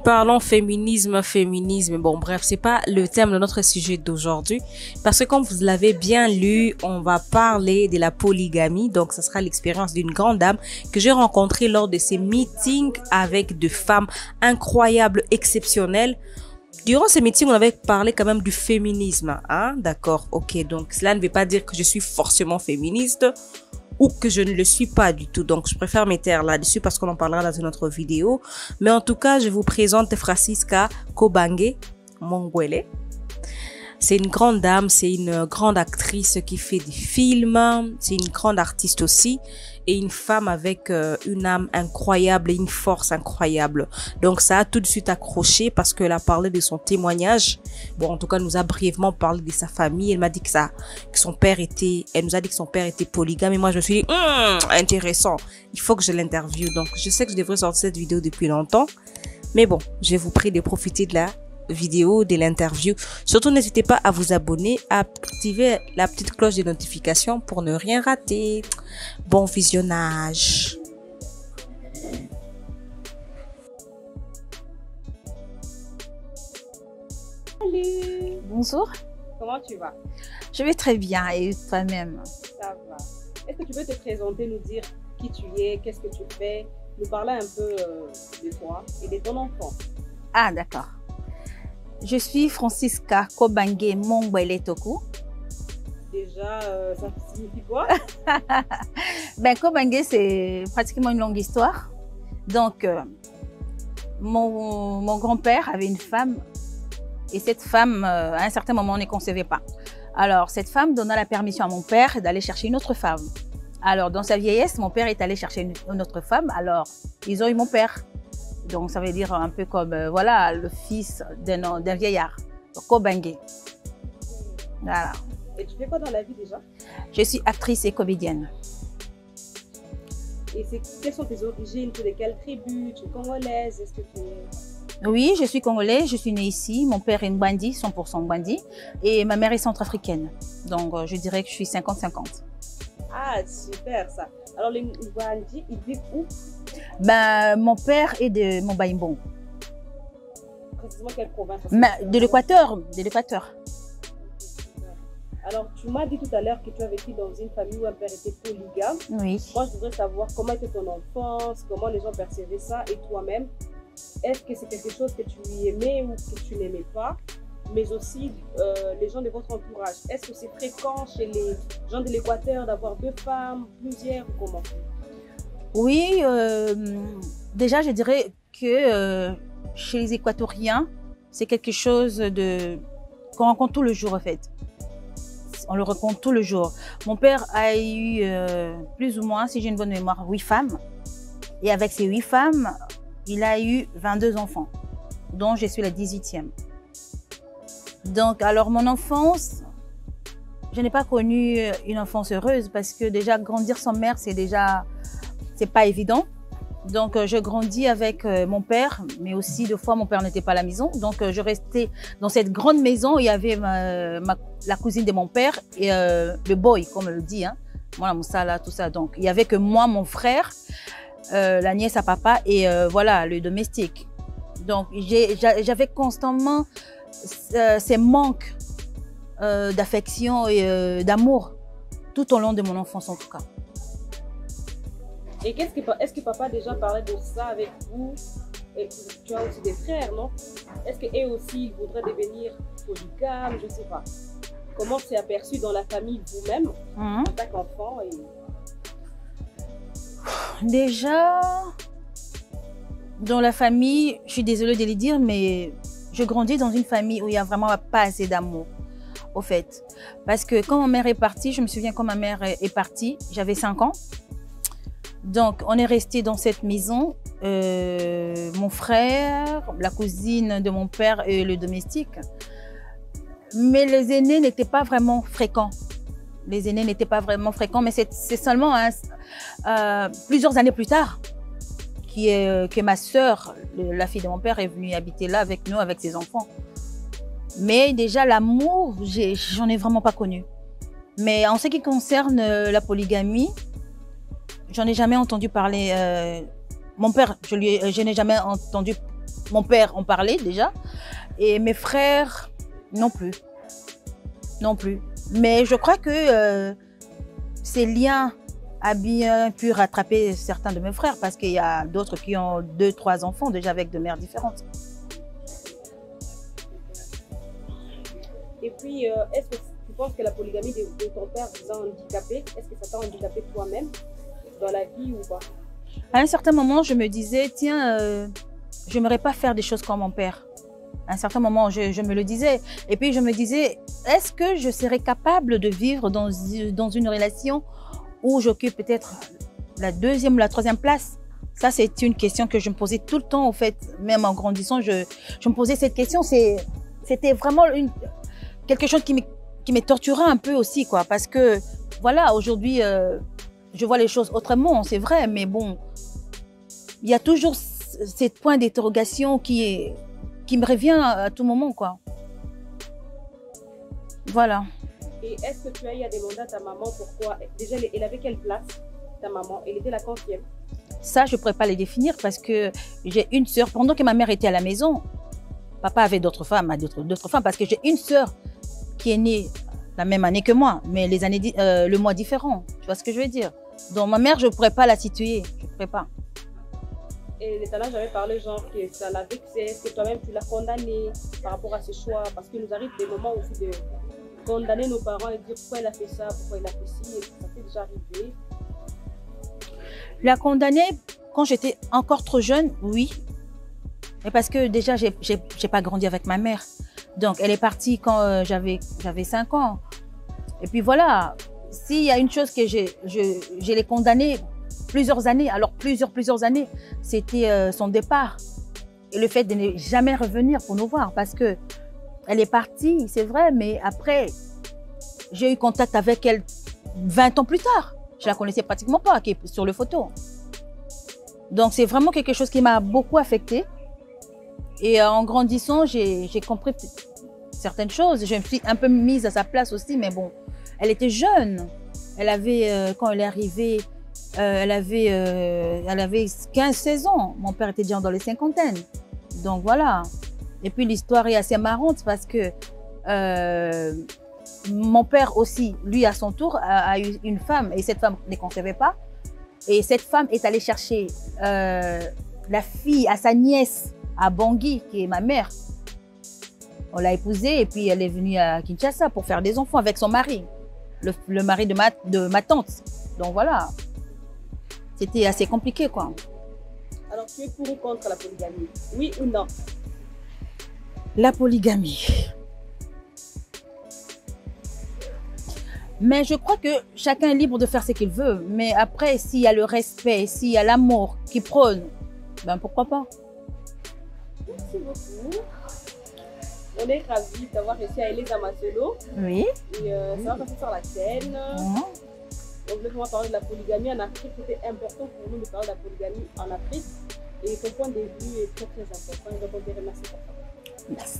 Parlons féminisme, féminisme. Bon, bref, c'est pas le thème de notre sujet d'aujourd'hui. Parce que comme vous l'avez bien lu, on va parler de la polygamie. Donc, ce sera l'expérience d'une grande dame que j'ai rencontrée lors de ces meetings avec de femmes incroyables, exceptionnelles. Durant ces meetings, on avait parlé quand même du féminisme, hein? D'accord, ok. Donc, cela ne veut pas dire que je suis forcément féministe ou que je ne le suis pas du tout. Donc, je préfère me taire là-dessus parce qu'on en parlera dans une autre vidéo. Mais en tout cas, je vous présente Francisca Kobange Mongwele. C'est une grande dame, c'est une grande actrice qui fait des films, c'est une grande artiste aussi et une femme avec une âme incroyable et une force incroyable. Donc ça a tout de suite accroché parce qu'elle a parlé de son témoignage. Bon, en tout cas, elle nous a brièvement parlé de sa famille. Elle m'a dit que son père était, elle nous a dit que son père était polygame et moi je me suis dit, intéressant, il faut que je l'interviewe. Donc je sais que je devrais sortir cette vidéo depuis longtemps, mais bon, je vous prie de profiter de la vidéo, de l'interview. Surtout, n'hésitez pas à vous abonner, à activer la petite cloche de notification pour ne rien rater. Bon visionnage. Salut, Bonjour, comment tu vas? je vais très bien et toi-même. Ça va. Est-ce que tu peux te présenter, nous dire qui tu es, qu'est-ce que tu fais, nous parler un peu de toi et de ton enfant? Ah, d'accord. Je suis Francisca Kobange Mongwele Toku. Déjà, ça signifie quoi? Ben, Kobange, c'est pratiquement une longue histoire. Donc, mon grand-père avait une femme et cette femme, à un certain moment, ne concevait pas. Alors, cette femme donna la permission à mon père d'aller chercher une autre femme. Alors, dans sa vieillesse, mon père est allé chercher une autre femme. Alors, ils ont eu mon père. Donc, ça veut dire un peu comme, voilà, le fils d'un vieillard, Kobange. Voilà. Et tu fais quoi dans la vie déjà? Je suis actrice et comédienne. Et quelles sont tes origines? Tu es de quelle tribu? Tu es congolaise? Est-ce que tu es... Oui, je suis congolaise, je suis née ici. Mon père est Mbandi, 100% Mbandi. Et ma mère est centrafricaine. Donc, je dirais que je suis 50-50. Ah, super ça. Alors, les Mbandi, ils vivent où? Ben, mon père est de Mobaïmbon. Précisément quelle province? De l'Équateur, de l'Équateur. Alors, tu m'as dit tout à l'heure que tu as vécu dans une famille où un père était polygame. Oui. Moi, je voudrais savoir comment était ton enfance, comment les gens percevaient ça et toi-même. Est-ce que c'est quelque chose que tu aimais ou que tu n'aimais pas? Mais aussi les gens de votre entourage. Est-ce que c'est fréquent chez les gens de l'Équateur d'avoir deux femmes, plusieurs ou comment? Oui, déjà, je dirais que chez les Équatoriens, c'est quelque chose qu'on rencontre tout le jour en fait. On le rencontre tout le jour. Mon père a eu plus ou moins, si j'ai une bonne mémoire, 8 femmes. Et avec ces 8 femmes, il a eu 22 enfants, dont je suis la 18e. Donc, alors mon enfance, je n'ai pas connu une enfance heureuse parce que déjà grandir sans mère, c'est pas évident. Donc, je grandis avec mon père, mais aussi deux fois mon père n'était pas à la maison. Donc, je restais dans cette grande maison où il y avait la cousine de mon père et le boy, comme on le dit, hein. Moi, la moussala, tout ça. Donc, il y avait que moi, mon frère, la nièce à papa et voilà, le domestique. Donc, j'avais constamment ces manques d'affection et d'amour tout au long de mon enfance, en tout cas. Et est-ce que papa déjà parlait de ça avec vous? Et tu as aussi des frères, non? Est-ce qu'eux aussi voudraient devenir polygames? Je ne sais pas. Comment c'est aperçu dans la famille vous-même, en tant qu'enfant Déjà, dans la famille, je suis désolée de le dire, mais je grandis dans une famille où il n'y a vraiment pas assez d'amour, au fait. Parce que quand ma mère est partie, je me souviens quand ma mère est partie, j'avais 5 ans. Donc, on est resté dans cette maison, mon frère, la cousine de mon père et le domestique. Mais les aînés n'étaient pas vraiment fréquents. Les aînés n'étaient pas vraiment fréquents, mais c'est seulement plusieurs années plus tard que ma sœur, la fille de mon père, est venue habiter là avec nous, avec ses enfants. Mais déjà, l'amour, j'en ai vraiment pas connu. Mais en ce qui concerne la polygamie, j'en ai jamais entendu parler mon père, je n'ai jamais entendu mon père en parler déjà. Et mes frères, non plus. Non plus. Mais je crois que ces liens a bien pu rattraper certains de mes frères parce qu'il y a d'autres qui ont 2, 3 enfants déjà avec de mères différentes. Et puis, est-ce que tu penses que la polygamie de ton père vous a handicapé? Est-ce que ça t'a handicapé toi-même dans la vie ou pas? À un certain moment, je me disais, tiens, je n'aimerais pas faire des choses comme mon père. À un certain moment, je me le disais. Et puis, je me disais, est-ce que je serais capable de vivre dans une relation où j'occupe peut-être la 2e ou la 3e place? Ça, c'est une question que je me posais tout le temps, en fait. Même en grandissant, je me posais cette question. C'était vraiment quelque chose qui me torturait un peu aussi, quoi. Parce que, voilà, aujourd'hui, je vois les choses autrement, c'est vrai. Mais bon, il y a toujours ce point d'interrogation qui me revient à tout moment, quoi. Voilà. Et est-ce que tu as eu à demander à ta maman pourquoi? Déjà, elle avait quelle place, ta maman? Elle était la quantième? Ça, je ne pourrais pas les définir parce que j'ai une sœur. Pendant que ma mère était à la maison, papa avait d'autres femmes, parce que j'ai une sœur qui est née la même année que moi, mais le mois différent. Tu vois ce que je veux dire? Donc, ma mère, je ne pourrais pas la situer. Je ne pourrais pas. Et l'État n'a jamais parlé genre que ça l'a vexé, est-ce que toi-même tu l'as condamné par rapport à ce choix? Parce qu'il nous arrive des moments aussi de condamner nos parents et dire pourquoi il a fait ça, pourquoi il a fait ci, et ça fait déjà arrivé. La condamner quand j'étais encore trop jeune, oui. Et parce que déjà, j'ai pas grandi avec ma mère. Donc, elle est partie quand j'avais 5 ans. Et puis voilà, s'il y a une chose que je l'ai condamnée plusieurs années, alors plusieurs années, c'était son départ. Et le fait de ne jamais revenir pour nous voir. Parce que elle est partie, c'est vrai, mais après, j'ai eu contact avec elle 20 ans plus tard. Je la connaissais pratiquement pas, qui est sur les photos. Donc, c'est vraiment quelque chose qui m'a beaucoup affectée. Et en grandissant, j'ai compris certaines choses. Je me suis un peu mise à sa place aussi, mais bon, elle était jeune. Elle avait, quand elle est arrivée, elle avait 15-16 ans. Mon père était déjà dans les cinquantaines. Donc voilà. Et puis l'histoire est assez marrante parce que mon père aussi, lui à son tour, a eu une femme et cette femme ne concevait pas. Et cette femme est allée chercher la fille à sa nièce à Bangui, qui est ma mère. On l'a épousée et puis elle est venue à Kinshasa pour faire des enfants avec son mari, le mari de ma tante. Donc voilà, c'était assez compliqué, quoi. Alors tu es pour ou contre la polygamie? Oui ou non? La polygamie. Mais je crois que chacun est libre de faire ce qu'il veut. Mais après, s'il y a le respect, s'il y a l'amour qui prône, ben pourquoi pas? Merci beaucoup. On est ravis d'avoir réussi à Elisa Masolo. Oui. Et ça va passer sur la chaîne. On voulait vraiment parler de la polygamie en Afrique. C'était important pour nous de parler de la polygamie en Afrique. Et ton point de vue est très très important. Donc on te remercie pour ça. Merci.